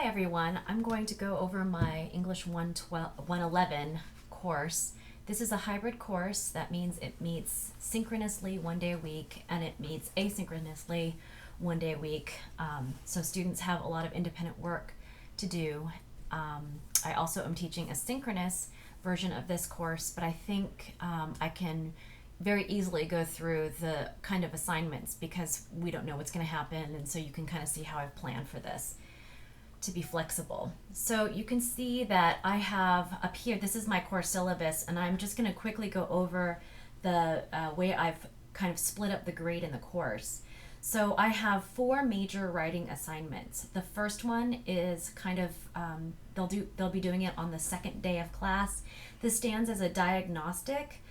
everyone. I'm going to go over my English 111 course. This is a hybrid course. That means it meets synchronously 1 day a week and it meets asynchronously 1 day a week. So students have a lot of independent work to do. I also am teaching a synchronous version of this course, but I think I can very easily go through the kind of assignments because we don't know what's going to happen, and so you can kind of see how I've planned for this to be flexible. So you can see that I have up here, this is my course syllabus, and I'm just going to quickly go over the way I've kind of split up the grade in the course. So I have 4 major writing assignments. The first one is kind of, they'll be doing it on the second day of class. This stands as a diagnostic.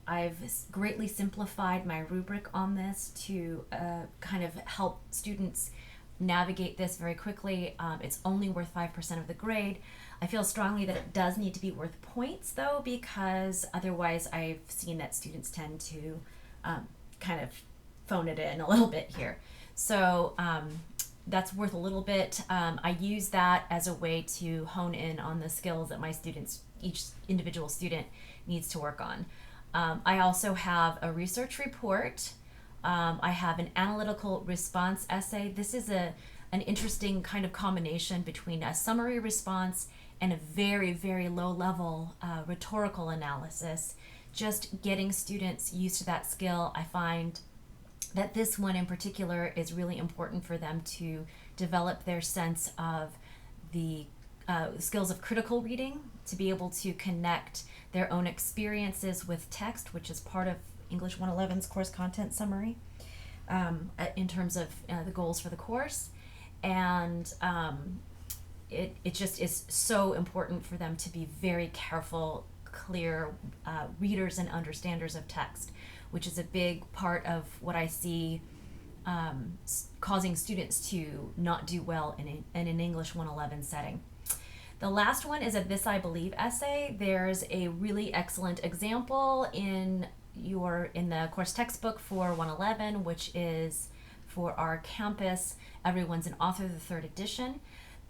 I've greatly simplified my rubric on this to kind of help students navigate this very quickly. It's only worth 5% of the grade. I feel strongly that it does need to be worth points though, because otherwise I've seen that students tend to kind of phone it in a little bit here. So that's worth a little bit. I use that as a way to hone in on the skills that my students, each individual student needs to work on. I also have a research report. I have an analytical response essay. This is an interesting kind of combination between a summary response and a very, very low level rhetorical analysis. Just getting students used to that skill. I find that this one in particular is really important for them to develop their sense of the skills of critical reading, to be able to connect their own experiences with text, which is part of English 111's course content summary in terms of the goals for the course. And it just is so important for them to be very careful, clear readers and understanders of text, which is a big part of what I see causing students to not do well in an English 111 setting. The last one is a This I Believe essay. There's a really excellent example in the course textbook for 111, which is for our campus. Everyone's an Author, the 3rd edition.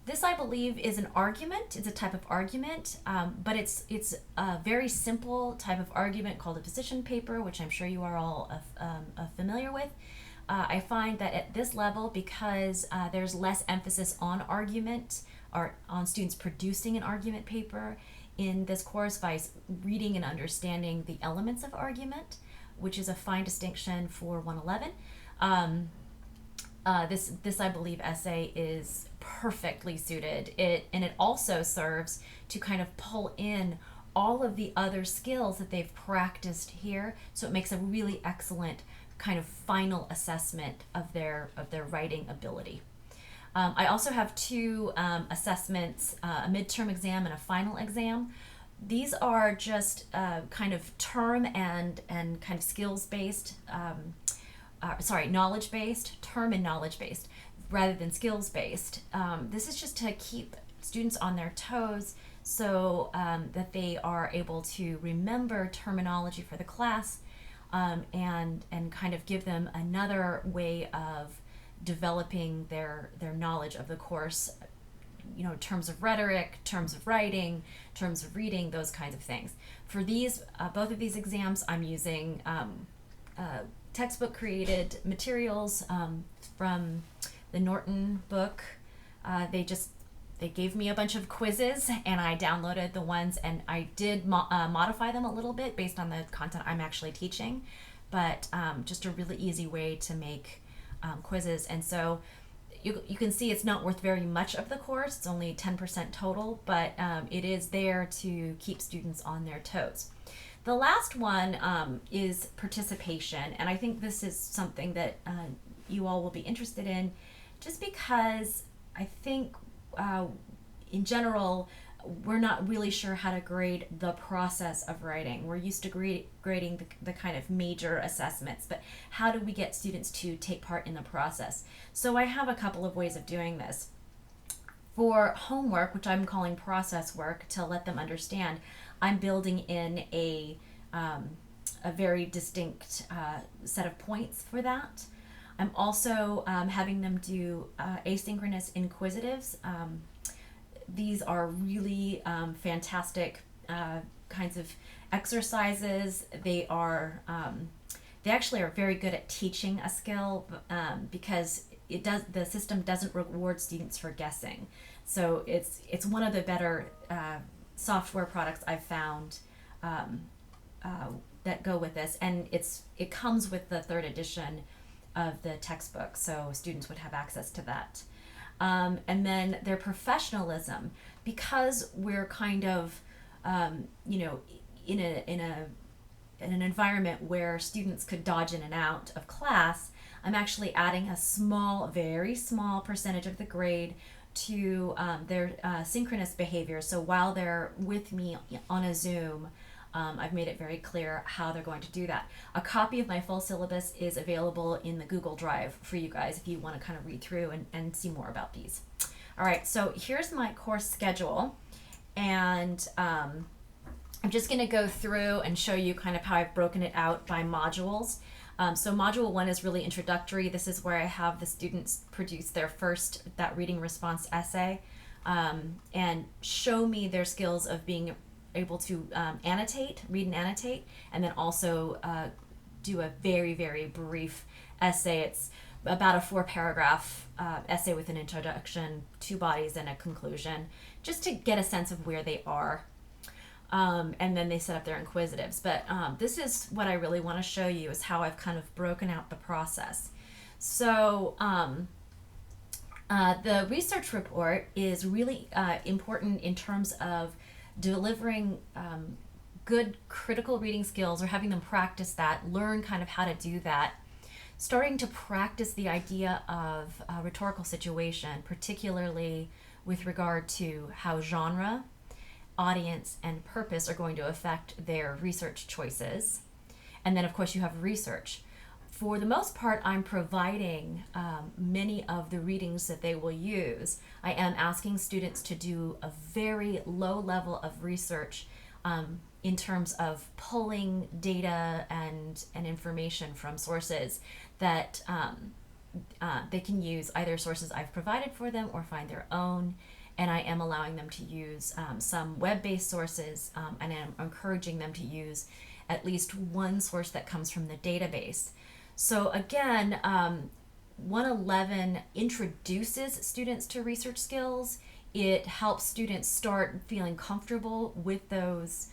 This, I believe, is an argument. It's a type of argument, but it's a very simple type of argument called a position paper, which I'm sure you are all familiar with. I find that at this level, because there's less emphasis on argument or on students producing an argument paper in this course by reading and understanding the elements of argument, which is a fine distinction for 111. This I believe essay is perfectly suited. And it also serves to kind of pull in all of the other skills that they've practiced here. So it makes a really excellent kind of final assessment of their writing ability. I also have 2 assessments, a midterm exam and a final exam. These are just kind of term and kind of skills-based, knowledge-based, term and knowledge-based, rather than skills-based. This is just to keep students on their toes so that they are able to remember terminology for the class and kind of give them another way of developing their knowledge of the course, in terms of rhetoric, terms of writing, terms of reading, those kinds of things. For these, both of these exams, I'm using textbook created materials from the Norton book. They gave me a bunch of quizzes and I downloaded the ones, and I did modify them a little bit based on the content I'm actually teaching, but just a really easy way to make quizzes. And so you can see it's not worth very much of the course. It's only 10% total, but it is there to keep students on their toes. The last one is participation, and I think this is something that you all will be interested in, just because I think in general we're not really sure how to grade the process of writing. We're used to grading the kind of major assessments, but how do we get students to take part in the process? So I have a couple of ways of doing this. For homework, which I'm calling process work to let them understand, I'm building in a very distinct set of points for that. I'm also having them do asynchronous inquisitives. these are really fantastic kinds of exercises. They actually are very good at teaching a skill because the system doesn't reward students for guessing. So it's one of the better software products I've found that go with this, and it comes with the third edition of the textbook, so students would have access to that. And then their professionalism, because we're kind of in an environment where students could dodge in and out of class. I'm actually adding a very small percentage of the grade to their synchronous behavior. So while they're with me on a Zoom, I've made it very clear how they're going to do that. A copy of my full syllabus is available in the Google Drive for you guys if you want to kind of read through and see more about these. All right, so here's my course schedule, and I'm just going to go through and show you kind of how I've broken it out by modules. So module 1 is really introductory. This is where I have the students produce that reading response essay and show me their skills of being able to read and annotate, and then also do a very, very brief essay. It's about a 4-paragraph essay with an introduction, 2 bodies, and a conclusion, just to get a sense of where they are. And then they set up their inquisitives. But this is what I really want to show you, is how I've kind of broken out the process. So the research report is really important in terms of delivering good critical reading skills, or having them practice that, learn kind of how to do that, starting to practice the idea of a rhetorical situation, particularly with regard to how genre, audience, and purpose are going to affect their research choices. And then of course you have research. For the most part, I'm providing many of the readings that they will use. I am asking students to do a very low level of research in terms of pulling data and information from sources that they can use, either sources I've provided for them or find their own. And I am allowing them to use some web-based sources, and I'm encouraging them to use at least one source that comes from the database. So again, 111 introduces students to research skills. It helps students start feeling comfortable with those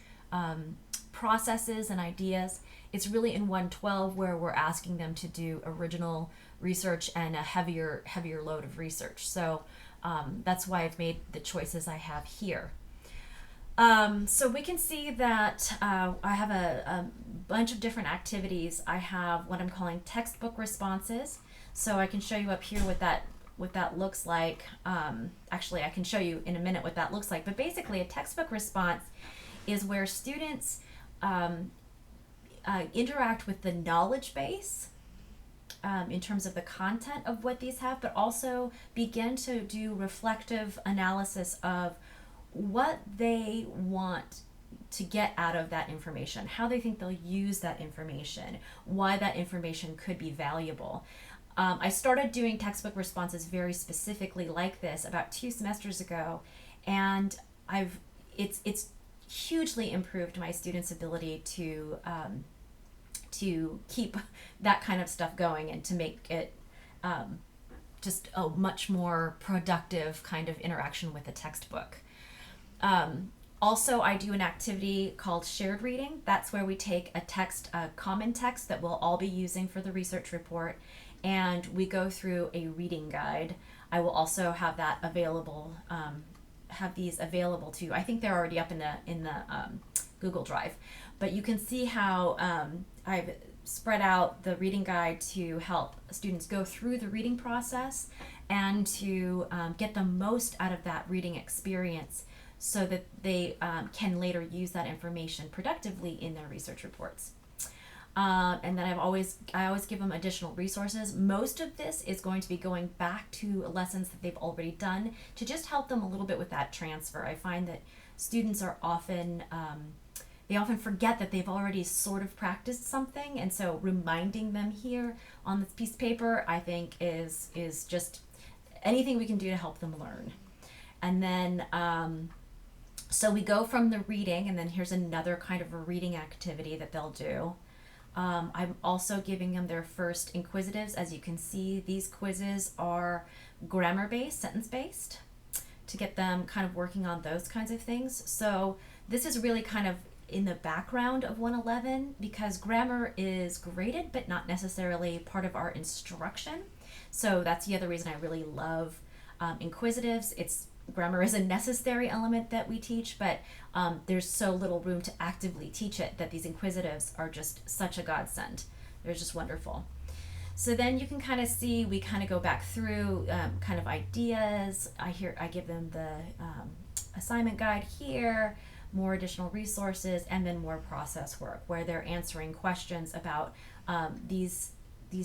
processes and ideas. It's really in 112 where we're asking them to do original research and a heavier load of research. So that's why I've made the choices I have here. So we can see that I have a bunch of different activities. I have what I'm calling textbook responses. So I can show you up here what that looks like. Actually, I can show you in a minute what that looks like. But basically, a textbook response is where students interact with the knowledge base in terms of the content of what these have, but also begin to do reflective analysis of what they want to get out of that information, how they think they'll use that information, why that information could be valuable. I started doing textbook responses very specifically like this about 2 semesters ago, and it's hugely improved my students' ability to keep that kind of stuff going and to make it just a much more productive kind of interaction with a textbook. Also, I do an activity called shared reading. That's where we take a common text that we'll all be using for the research report, and we go through a reading guide. I will also have that available, have these available too. I think they're already up in the Google Drive, but you can see how I've spread out the reading guide to help students go through the reading process and to get the most out of that reading experience, so that they can later use that information productively in their research reports. And then I always give them additional resources. Most of this is going to be going back to lessons that they've already done to just help them a little bit with that transfer. I find that students are often forget that they've already sort of practiced something, and so reminding them here on this piece of paper, I think, is just anything we can do to help them learn. And then, so we go from the reading, and then here's another kind of a reading activity that they'll do. I'm also giving them their first inquisitives. As you can see, these quizzes are grammar-based, sentence-based, to get them kind of working on those kinds of things. So this is really kind of in the background of 111 because grammar is graded but not necessarily part of our instruction. So that's the other reason I really love inquisitives. Grammar is a necessary element that we teach, but there's so little room to actively teach it that these inquisitives are just such a godsend. They're just wonderful. So then you can kind of see, we kind of go back through kind of ideas. I give them the assignment guide here, more additional resources, and then more process work where they're answering questions about these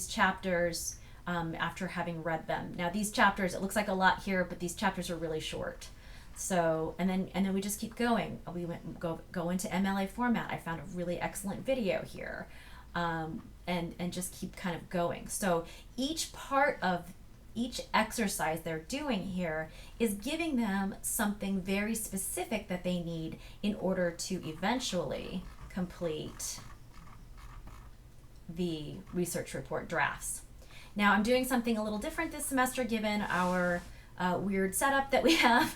chapters after having read them. Now these chapters, it looks like a lot here, but these chapters are really short. So, and then we just keep going. We go into MLA format. I found a really excellent video here. And just keep kind of going. So each part of each exercise they're doing here is giving them something very specific that they need in order to eventually complete the research report drafts. Now I'm doing something a little different this semester given our weird setup that we have.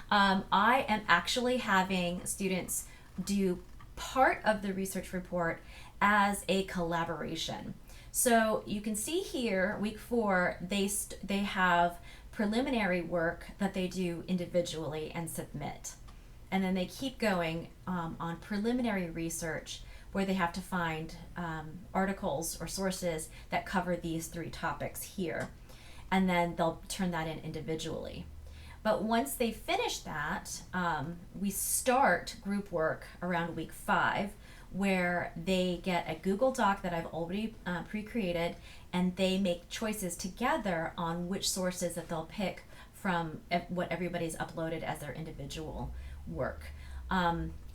I am actually having students do part of the research report as a collaboration. So you can see here, week 4, they have preliminary work that they do individually and submit. And then they keep going on preliminary research where they have to find articles or sources that cover these 3 topics here. And then they'll turn that in individually. But once they finish that, we start group work around week 5, where they get a Google Doc that I've already pre-created, and they make choices together on which sources that they'll pick from what everybody's uploaded as their individual work.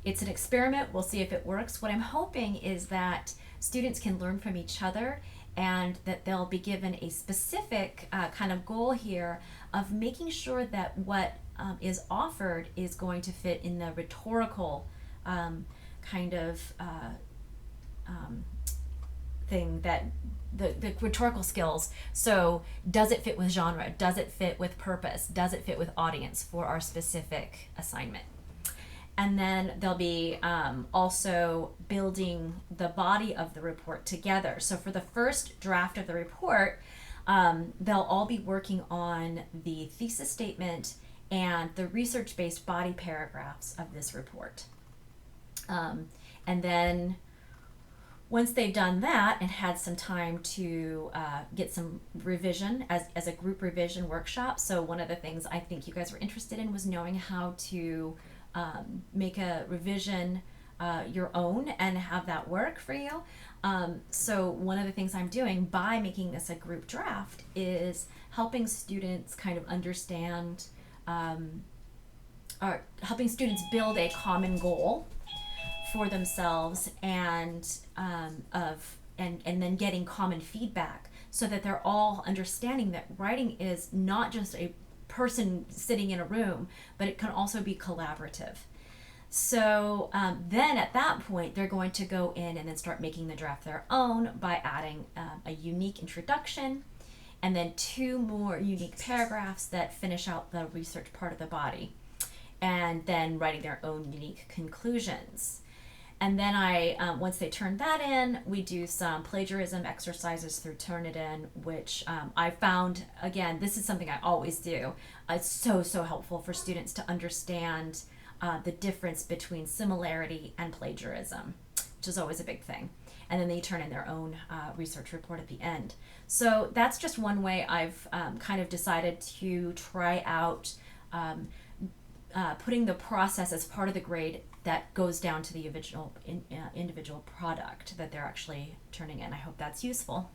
It's an experiment. We'll see if it works. What I'm hoping is that students can learn from each other and that they'll be given a specific kind of goal here of making sure that what is offered is going to fit in the rhetorical kind of thing, that the rhetorical skills. So does it fit with genre? Does it fit with purpose? Does it fit with audience for our specific assignment? And then they'll be also building the body of the report together. So for the first draft of the report, they'll all be working on the thesis statement and the research-based body paragraphs of this report. And then once they've done that and had some time to get some revision as a group revision workshop. So one of the things I think you guys were interested in was knowing how to make a revision your own and have that work for you. So one of the things I'm doing by making this a group draft is helping students kind of understand, or helping students build a common goal for themselves, and then getting common feedback so that they're all understanding that writing is not just a person sitting in a room, but it can also be collaborative. So then at that point, they're going to go in and then start making the draft their own by adding a unique introduction and then 2 more unique paragraphs that finish out the research part of the body, and then writing their own unique conclusions. And then once they turn that in, we do some plagiarism exercises through Turnitin, which I found, again, this is something I always do. It's so helpful for students to understand the difference between similarity and plagiarism, which is always a big thing. And then they turn in their own research report at the end. So that's just one way I've kind of decided to try out putting the process as part of the grade that goes down to the individual product that they're actually turning in. I hope that's useful.